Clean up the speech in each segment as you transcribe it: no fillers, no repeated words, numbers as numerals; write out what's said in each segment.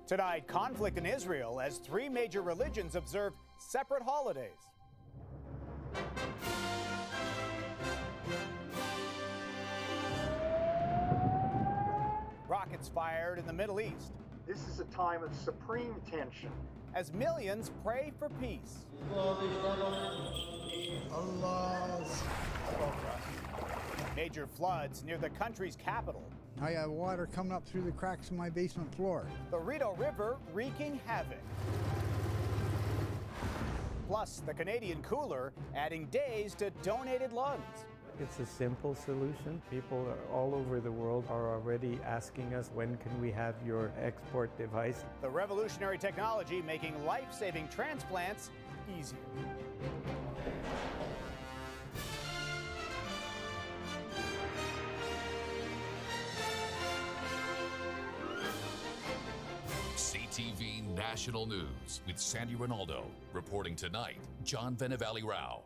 Tonight, conflict in Israel as three major religions observe separate holidays. Rockets fired in the Middle East. This is a time of supreme tension. As millions pray for peace. Major floods near the country's capital. I have water coming up through the cracks in my basement floor. The Rideau River wreaking havoc. Plus, the Canadian cooler adding days to donated lungs. It's a simple solution. People all over the world are already asking us, when can we have your export device? The revolutionary technology making life-saving transplants easier. CTV National News with Sandy Ronaldo. Reporting tonight, John Venevali-Rao.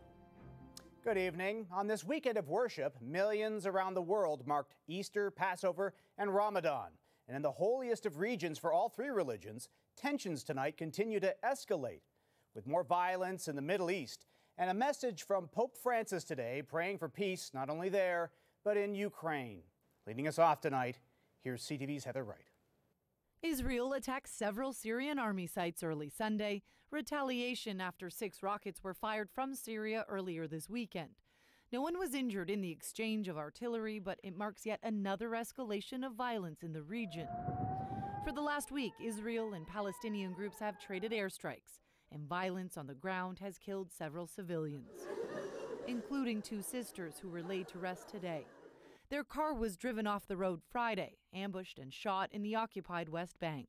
Good evening. On this weekend of worship, millions around the world marked Easter, Passover, and Ramadan. And in the holiest of regions for all three religions, tensions tonight continue to escalate, with more violence in the Middle East. And a message from Pope Francis today praying for peace not only there, but in Ukraine. Leading us off tonight, here's CTV's Heather Wright. Israel attacked several Syrian army sites early Sunday, retaliation after 6 rockets were fired from Syria earlier this weekend. No one was injured in the exchange of artillery, but it marks yet another escalation of violence in the region. For the last week, Israel and Palestinian groups have traded airstrikes, and violence on the ground has killed several civilians, including 2 sisters who were laid to rest today. Their car was driven off the road Friday, ambushed and shot in the occupied West Bank.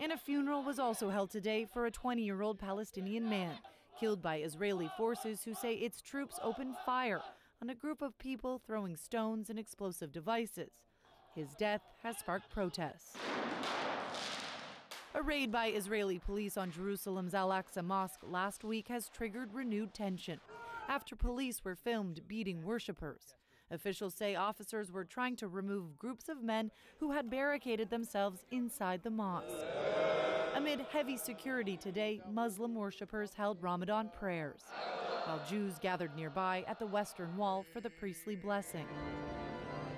And a funeral was also held today for a 20-year-old Palestinian man killed by Israeli forces who say its troops opened fire on a group of people throwing stones and explosive devices. His death has sparked protests. A raid by Israeli police on Jerusalem's Aqsa Mosque last week has triggered renewed tension after police were filmed beating worshippers. Officials say officers were trying to remove groups of men who had barricaded themselves inside the mosque. Amid heavy security today, Muslim worshippers held Ramadan prayers, while Jews gathered nearby at the Western Wall for the priestly blessing.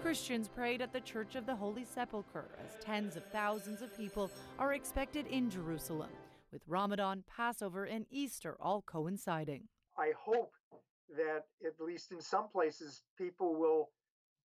Christians prayed at the Church of the Holy Sepulchre as tens of thousands of people are expected in Jerusalem, with Ramadan, Passover, and Easter all coinciding. I hope that at least in some places, people will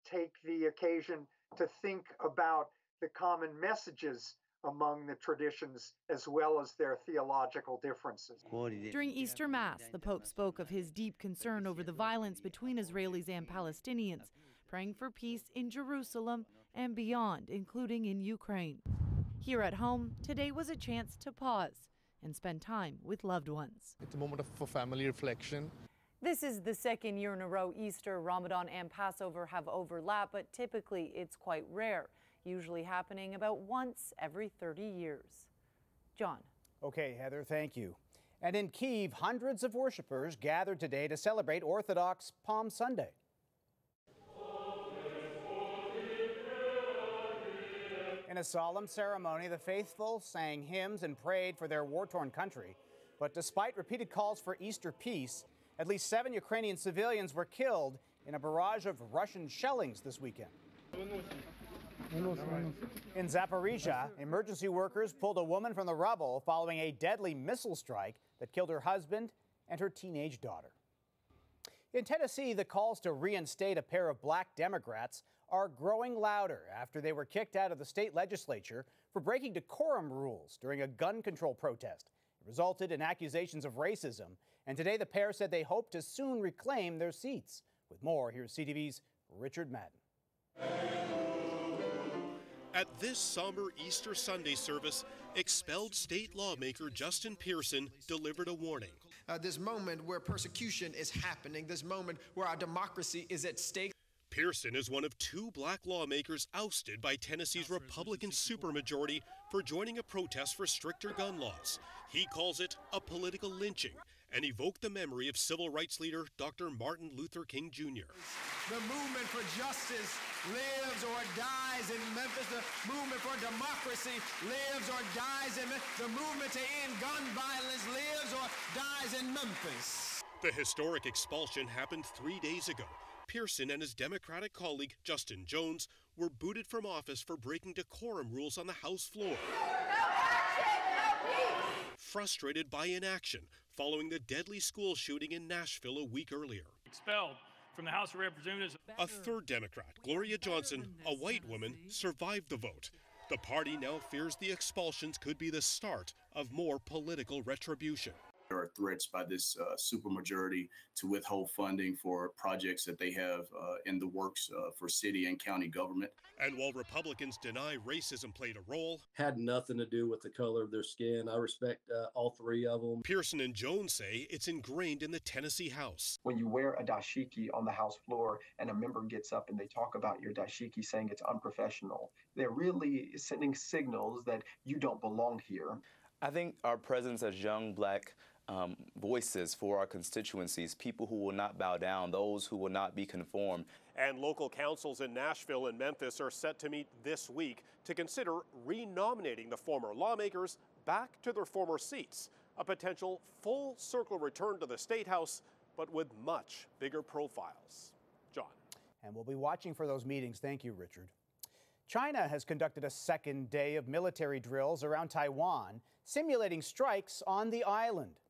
take the occasion to think about the common messages among the traditions as well as their theological differences. During Easter Mass, the Pope spoke of his deep concern over the violence between Israelis and Palestinians, praying for peace in Jerusalem and beyond, including in Ukraine. Here at home, today was a chance to pause and spend time with loved ones. It's a moment for family reflection. This is the second year in a row Easter, Ramadan, and Passover have overlapped, but typically it's quite rare, usually happening about once every 30 years. John. Okay, Heather, thank you. And in Kyiv, hundreds of worshipers gathered today to celebrate Orthodox Palm Sunday. In a solemn ceremony, the faithful sang hymns and prayed for their war-torn country. But despite repeated calls for Easter peace, at least 7 Ukrainian civilians were killed in a barrage of Russian shellings this weekend. In Zaporizhia, emergency workers pulled a woman from the rubble following a deadly missile strike that killed her husband and her teenage daughter. In Tennessee, the calls to reinstate a pair of black Democrats are growing louder after they were kicked out of the state legislature for breaking decorum rules during a gun control protest. It resulted in accusations of racism, and today the pair said they hope to soon reclaim their seats. With more, here's CTV's Richard Madden. At this somber Easter Sunday service, expelled state lawmaker Justin Pearson delivered a warning. This moment where persecution is happening, this moment where our democracy is at stake. Pearson is one of 2 black lawmakers ousted by Tennessee's Republican supermajority for joining a protest for stricter gun laws. He calls it a political lynching and evoked the memory of civil rights leader Dr. Martin Luther King Jr. The movement for justice lives or dies in Memphis. The movement for democracy lives or dies in Memphis. The movement to end gun violence lives or dies in Memphis. The historic expulsion happened 3 days ago. Pearson and his Democratic colleague, Justin Jones, were booted from office for breaking decorum rules on the House floor. No action, no peace! Frustrated by inaction following the deadly school shooting in Nashville a week earlier. Expelled from the House of Representatives. A third Democrat, Gloria Johnson, a white woman, survived the vote. The party now fears the expulsions could be the start of more political retribution. There are threats by this supermajority to withhold funding for projects that they have in the works for city and county government. And while Republicans deny racism played a role, had nothing to do with the color of their skin. I respect all three of them. Pearson and Jones say it's ingrained in the Tennessee House. When you wear a dashiki on the House floor and a member gets up and they talk about your dashiki saying it's unprofessional, they're really sending signals that you don't belong here. I think our presence as young Black voices for our constituencies, people who will not bow down, those who will not be conformed. And local councils in Nashville and Memphis are set to meet this week to consider renominating the former lawmakers back to their former seats, a potential full circle return to the State House, but with much bigger profiles. John. And we'll be watching for those meetings. Thank you, Richard. China has conducted a second day of military drills around Taiwan, simulating strikes on the island.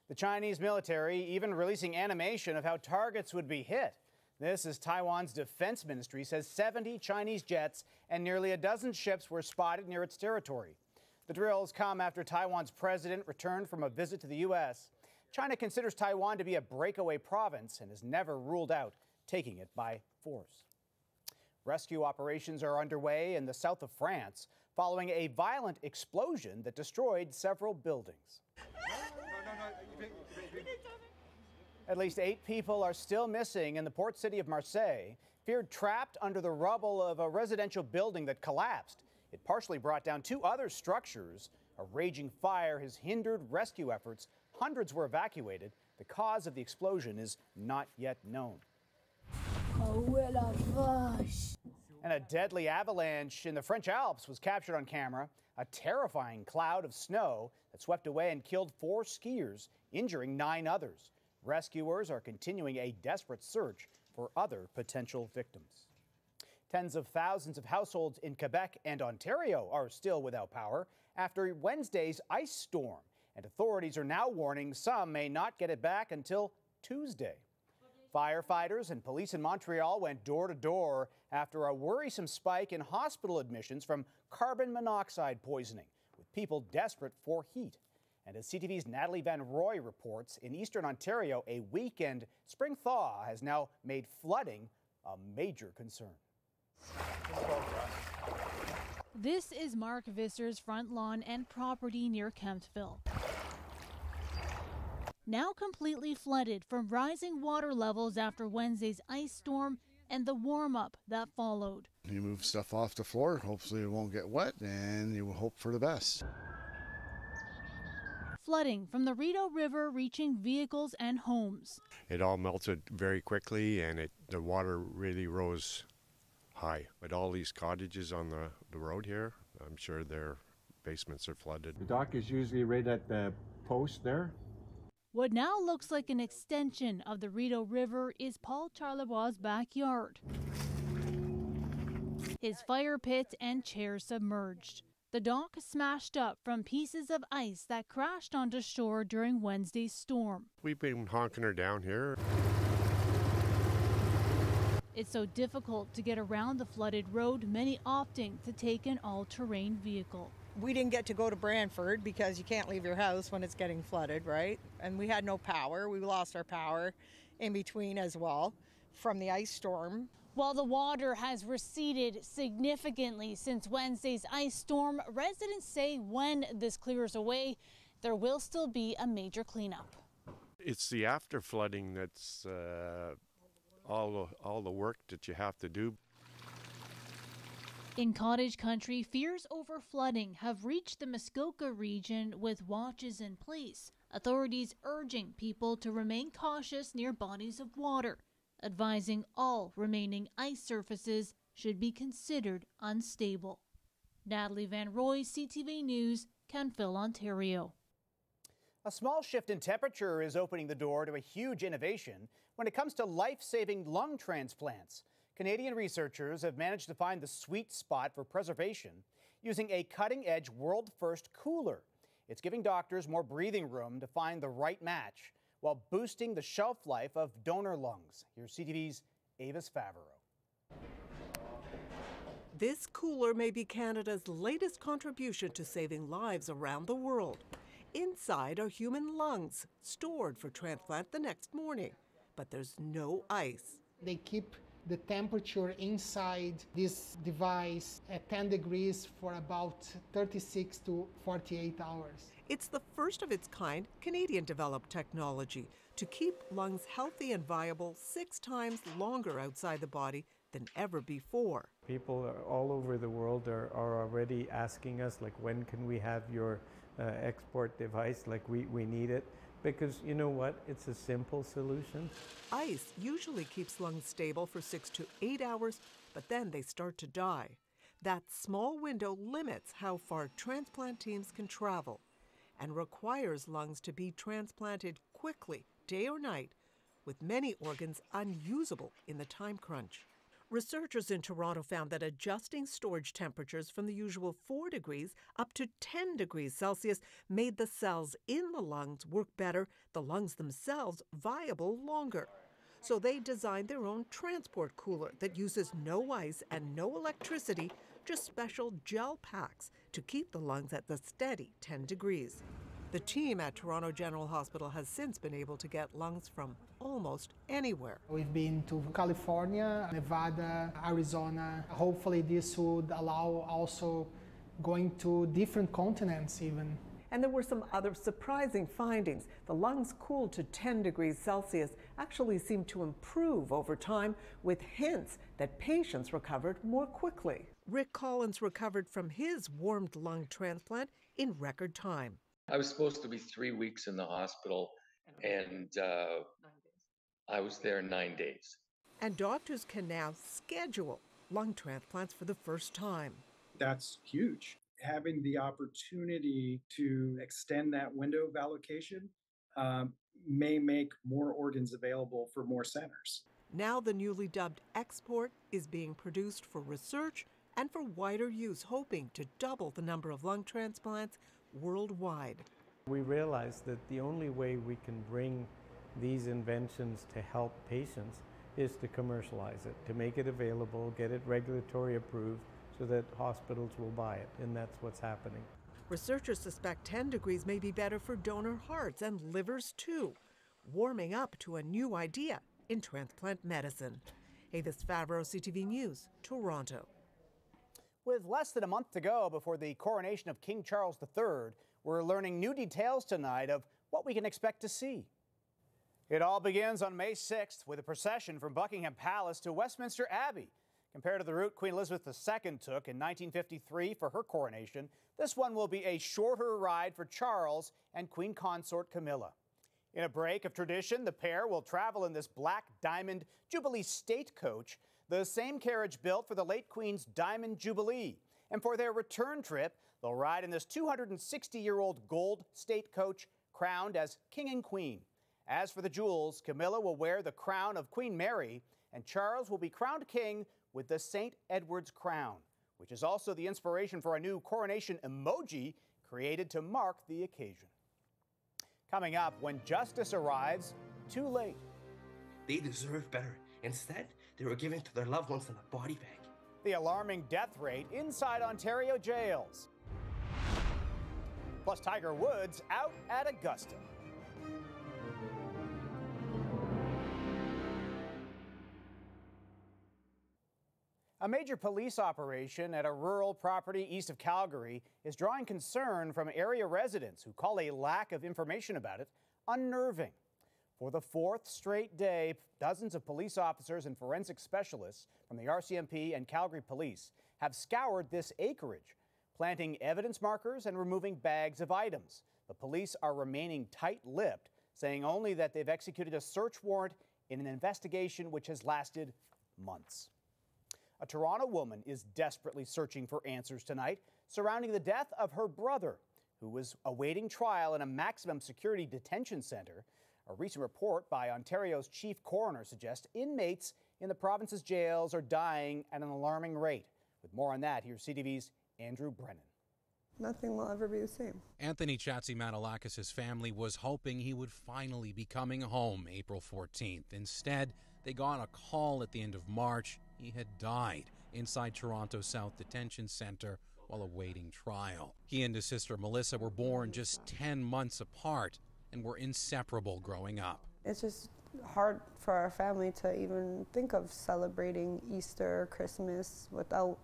The Chinese military even releasing animation of how targets would be hit. This as Taiwan's defense ministry says 70 Chinese jets and nearly a dozen ships were spotted near its territory. The drills come after Taiwan's president returned from a visit to the U.S. China considers Taiwan to be a breakaway province and has never ruled out taking it by force. Rescue operations are underway in the south of France following a violent explosion that destroyed several buildings. At least 8 people are still missing in the port city of Marseille, feared trapped under the rubble of a residential building that collapsed. It partially brought down 2 other structures. A raging fire has hindered rescue efforts. Hundreds were evacuated. The cause of the explosion is not yet known. And a deadly avalanche in the French Alps was captured on camera. A terrifying cloud of snow that swept away and killed 4 skiers, injuring 9 others. Rescuers are continuing a desperate search for other potential victims. Tens of thousands of households in Quebec and Ontario are still without power after Wednesday's ice storm, and authorities are now warning some may not get it back until Tuesday. Firefighters and police in Montreal went door to door after a worrisome spike in hospital admissions from carbon monoxide poisoning, with people desperate for heat. And as CTV's Natalie Van Roy reports, in eastern Ontario, a weekend spring thaw has now made flooding a major concern. This is Mark Visser's front lawn and property near Kemptville. Now completely flooded from rising water levels after Wednesday's ice storm and the warm-up that followed. You move stuff off the floor, hopefully it won't get wet, and you will hope for the best. Flooding from the Rideau River reaching vehicles and homes. It all melted very quickly, and the water really rose high. But all these cottages on the road here, I'm sure their basements are flooded. The dock is usually right at the post there. What now looks like an extension of the Rideau River is Paul Charlebois' backyard. His fire pit and chairs submerged. The dock smashed up from pieces of ice that crashed onto shore during Wednesday's storm. We've been honking her down here. It's so difficult to get around the flooded road, many opting to take an all-terrain vehicle. We didn't get to go to Brantford because you can't leave your house when it's getting flooded, right? And we had no power. We lost our power in between as well from the ice storm. While the water has receded significantly since Wednesday's ice storm, residents say when this clears away, there will still be a major cleanup. It's the after flooding that's all the work that you have to do. In cottage country, fears over flooding have reached the Muskoka region with watches in place. Authorities urging people to remain cautious near bodies of water, advising all remaining ice surfaces should be considered unstable. Natalie Van Roy, CTV News, Canville, Ontario. A small shift in temperature is opening the door to a huge innovation when it comes to life-saving lung transplants. Canadian researchers have managed to find the sweet spot for preservation using a cutting-edge world-first cooler. It's giving doctors more breathing room to find the right match while boosting the shelf life of donor lungs. Here's CTV's Avis Favreau. This cooler may be Canada's latest contribution to saving lives around the world. Inside are human lungs, stored for transplant the next morning. But there's no ice. They keep the temperature inside this device at 10 degrees for about 36 to 48 hours. It's the first of its kind Canadian-developed technology to keep lungs healthy and viable 6 times longer outside the body than ever before. People all over the world are already asking us, like, when can we have your export device? Like, we need it. Because you know what? It's a simple solution. Ice usually keeps lungs stable for 6 to 8 hours, but then they start to die. That small window limits how far transplant teams can travel and requires lungs to be transplanted quickly, day or night, with many organs unusable in the time crunch. Researchers in Toronto found that adjusting storage temperatures from the usual 4 degrees up to 10 degrees Celsius made the cells in the lungs work better, the lungs themselves viable longer. So they designed their own transport cooler that uses no ice and no electricity, just special gel packs to keep the lungs at the steady 10 degrees. The team at Toronto General Hospital has since been able to get lungs from almost anywhere. We've been to California, Nevada, Arizona. Hopefully this would allow also going to different continents even. And there were some other surprising findings. The lungs cooled to 10 degrees Celsius actually seemed to improve over time, with hints that patients recovered more quickly. Rick Collins recovered from his warmed lung transplant in record time. I was supposed to be 3 weeks in the hospital, and I was there 9 days. And doctors can now schedule lung transplants for the first time. That's huge. Having the opportunity to extend that window of allocation may make more organs available for more centers. Now the newly dubbed export is being produced for research and for wider use, hoping to double the number of lung transplants worldwide. We realized that the only way we can bring these inventions to help patients is to commercialize it, to make it available, get it regulatory approved so that hospitals will buy it, and that's what's happening. Researchers suspect 10 degrees may be better for donor hearts and livers too, warming up to a new idea in transplant medicine. Avis Favreau, CTV News, Toronto. With less than a month to go before the coronation of King Charles III, we're learning new details tonight of what we can expect to see. It all begins on May 6th with a procession from Buckingham Palace to Westminster Abbey. Compared to the route Queen Elizabeth II took in 1953 for her coronation, this one will be a shorter ride for Charles and Queen Consort Camilla. In a break of tradition, the pair will travel in this black diamond Jubilee state coach, the same carriage built for the late Queen's Diamond Jubilee. And for their return trip, they'll ride in this 260-year-old gold state coach crowned as King and Queen. As for the jewels, Camilla will wear the crown of Queen Mary, and Charles will be crowned king with the St. Edward's crown, which is also the inspiration for a new coronation emoji created to mark the occasion. Coming up, when justice arrives, too late. They deserve better. Instead, they were given to their loved ones in a body bag. The alarming death rate inside Ontario jails. Plus, Tiger Woods out at Augusta. A major police operation at a rural property east of Calgary is drawing concern from area residents who call a lack of information about it unnerving. For the 4th straight day, dozens of police officers and forensic specialists from the RCMP and Calgary Police have scoured this acreage. planting evidence markers and removing bags of items. The police are remaining tight-lipped, saying only that they've executed a search warrant in an investigation which has lasted months. A Toronto woman is desperately searching for answers tonight surrounding the death of her brother, who was awaiting trial in a maximum security detention center. A recent report by Ontario's chief coroner suggests inmates in the province's jails are dying at an alarming rate. With more on that, here's CTV's Andrew Brennan. Nothing will ever be the same. Anthony Chatzimanalakis' family was hoping he would finally be coming home April 14th. Instead, they got a call at the end of March. He had died inside Toronto's South Detention Centre while awaiting trial. He and his sister Melissa were born just 10 months apart and were inseparable growing up. It's just hard for our family to even think of celebrating Easter or Christmas without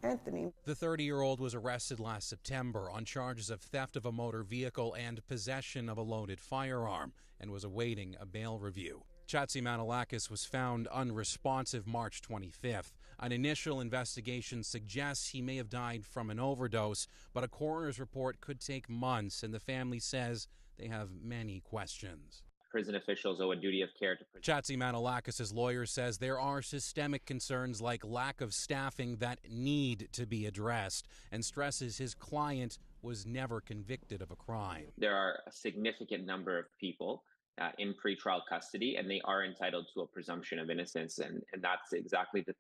Anthony. The 30-year-old was arrested last September on charges of theft of a motor vehicle and possession of a loaded firearm and was awaiting a bail review. Chatzimanalakis was found unresponsive March 25th. An initial investigation suggests he may have died from an overdose, but a coroner's report could take months, and the family says they have many questions. Prison officials owe a duty of care to Chatzimanalakis' lawyer says there are systemic concerns like lack of staffing that need to be addressed, and stresses his client was never convicted of a crime. There are a significant number of people in pretrial custody, and they are entitled to a presumption of innocence, and that's exactly the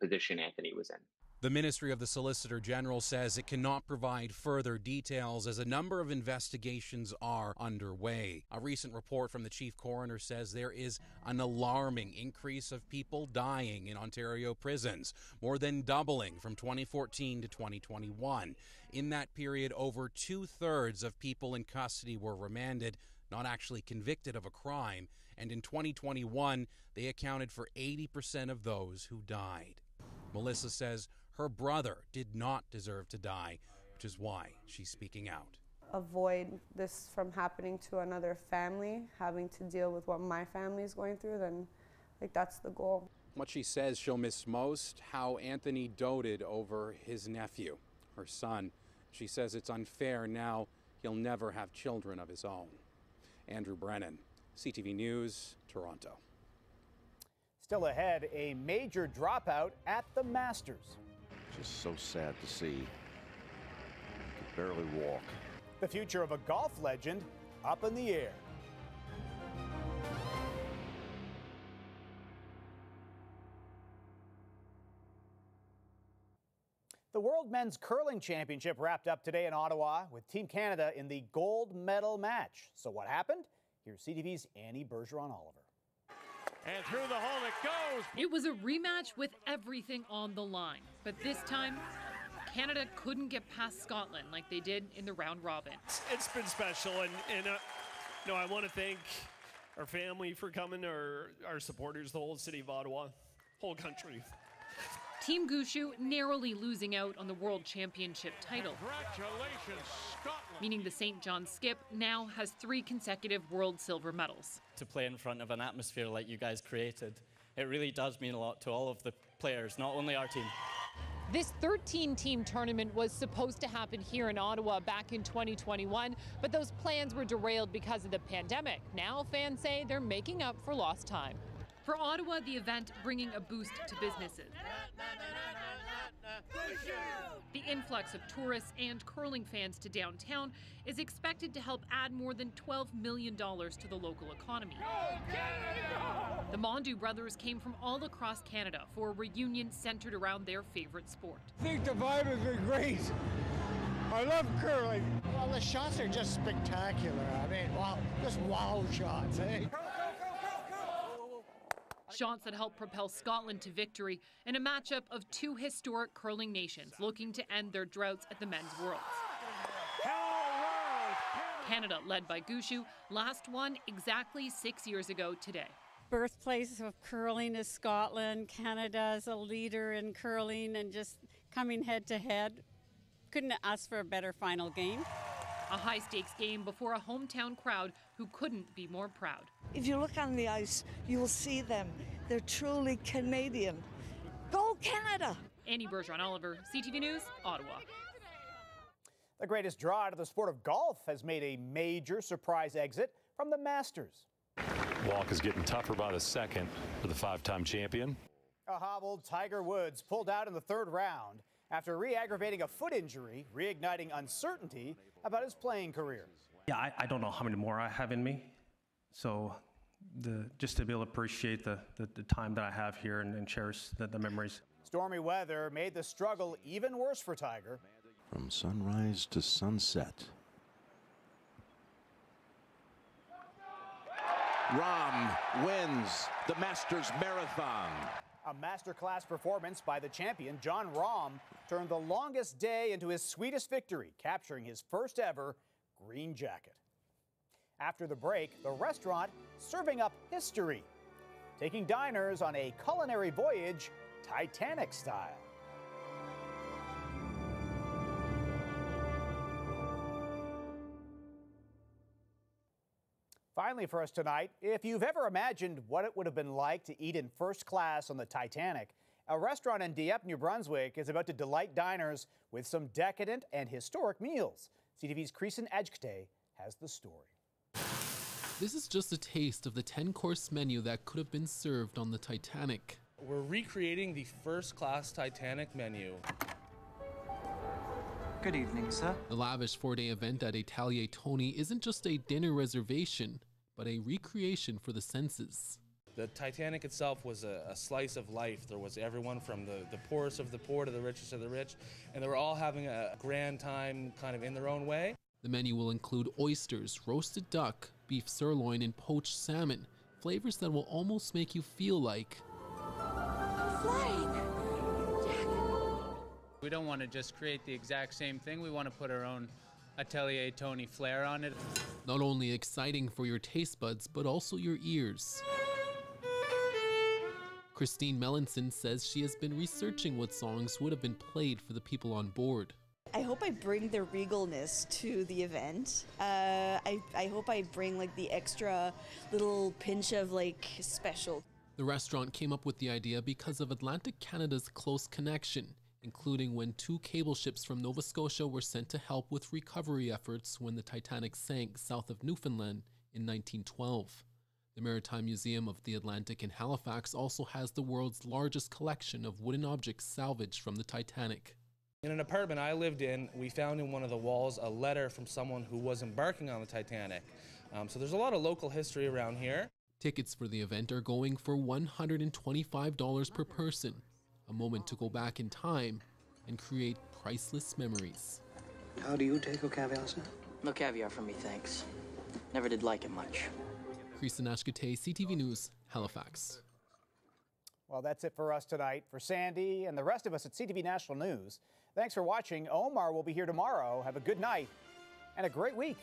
position Anthony was in. The Ministry of the Solicitor General says it cannot provide further details as a number of investigations are underway. A recent report from the Chief Coroner says there is an alarming increase of people dying in Ontario prisons, more than doubling from 2014 to 2021. In that period, over 2/3 of people in custody were remanded, not actually convicted of a crime, and in 2021, they accounted for 80% of those who died. Melissa says her brother did not deserve to die, which is why she's speaking out. Avoid this from happening to another family, having to deal with what my family is going through, then that's the goal. What she says she'll miss most, how Anthony doted over his nephew, her son. She says it's unfair now he'll never have children of his own. Andrew Brennan, CTV News, Toronto. Still ahead, a major dropout at the Masters. Just so sad to see. He could barely walk. The future of a golf legend up in the air. The World Men's Curling Championship wrapped up today in Ottawa with Team Canada in the gold medal match. So what happened? Here's CTV's Annie Bergeron-Oliver. And through the hole it goes. It was a rematch with everything on the line. But this time, Canada couldn't get past Scotland like they did in the round robin. It's been special, and I want to thank our family for coming, our supporters, the whole city of Ottawa, whole country. Team Gushue narrowly losing out on the World Championship title. Congratulations, Scotland. Meaning the St. John's skip now has 3 consecutive world silver medals. To play in front of an atmosphere like you guys created, it really does mean a lot to all of the players, not only our team. This 13-team tournament was supposed to happen here in Ottawa back in 2021, but those plans were derailed because of the pandemic. Now fans say they're making up for lost time. For Ottawa, the event bringing a boost to businesses. The influx of tourists and curling fans to downtown is expected to help add more than $12 million to the local economy. The Mondu brothers came from all across Canada for a reunion centered around their favorite sport. I think the vibe has been great. I love curling. Well, the shots are just spectacular. I mean, wow, just wow shots, eh? Shots that helped propel Scotland to victory in a matchup of 2 historic curling nations looking to end their droughts at the Men's Worlds. Canada, led by Gushue, last won exactly 6 years ago today. Birthplace of curling is Scotland. Canada is a leader in curling and just coming head to head. Couldn't ask for a better final game. A high-stakes game before a hometown crowd who couldn't be more proud. If you look on the ice, you will see them. They're truly Canadian. Go Canada! Annie Bergeron-Oliver, CTV News, Ottawa. The greatest draw out of the sport of golf has made a major surprise exit from the Masters. Walk is getting tougher by the second for the five-time champion. A hobbled Tiger Woods pulled out in the third round after re-aggravating a foot injury, reigniting uncertainty about his playing career. Yeah, I don't know how many more I have in me. So just to be able to appreciate the time that I have here and cherish the memories. Stormy weather made the struggle even worse for Tiger. From sunrise to sunset. Rahm wins the Masters Marathon. A masterclass performance by the champion, Jon Rahm, turned the longest day into his sweetest victory, capturing his first ever green jacket. After the break, the restaurant serving up history, taking diners on a culinary voyage, Titanic style. Finally for us tonight, if you've ever imagined what it would have been like to eat in first class on the Titanic, a restaurant in Dieppe, New Brunswick is about to delight diners with some decadent and historic meals. CTV's Creason Adjkte has the story. This is just a taste of the 10-course menu that could have been served on the Titanic. We're recreating the first-class Titanic menu. Good evening, sir. The lavish 4-day event at Atelier Tony isn't just a dinner reservation, but a recreation for the senses. The Titanic itself was a slice of life. There was everyone from the poorest of the poor to the richest of the rich, and they were all having a grand time kind of in their own way. The menu will include oysters, roasted duck, beef sirloin, and poached salmon, flavors that will almost make you feel like flying. We don't want to just create the exact same thing. We want to put our own Atelier Tony flair on it. Not only exciting for your taste buds, but also your ears. Christine Melanson says she has been researching what songs would have been played for the people on board. I hope I bring the regalness to the event. I hope I bring like the extra little pinch of like special. The restaurant came up with the idea because of Atlantic Canada's close connection, including when 2 cable ships from Nova Scotia were sent to help with recovery efforts when the Titanic sank south of Newfoundland in 1912. The Maritime Museum of the Atlantic in Halifax also has the world's largest collection of wooden objects salvaged from the Titanic. In an apartment I lived in, we found in one of the walls a letter from someone who was embarking on the Titanic. So there's a lot of local history around here. Tickets for the event are going for $125 per person. A moment to go back in time and create priceless memories. How do you take a caviar, sir? No caviar for me, thanks. Never did like it much. Creason Adjkte, CTV News, Halifax. Well, that's it for us tonight. For Sandy and the rest of us at CTV National News, thanks for watching. Omar will be here tomorrow. Have a good night and a great week.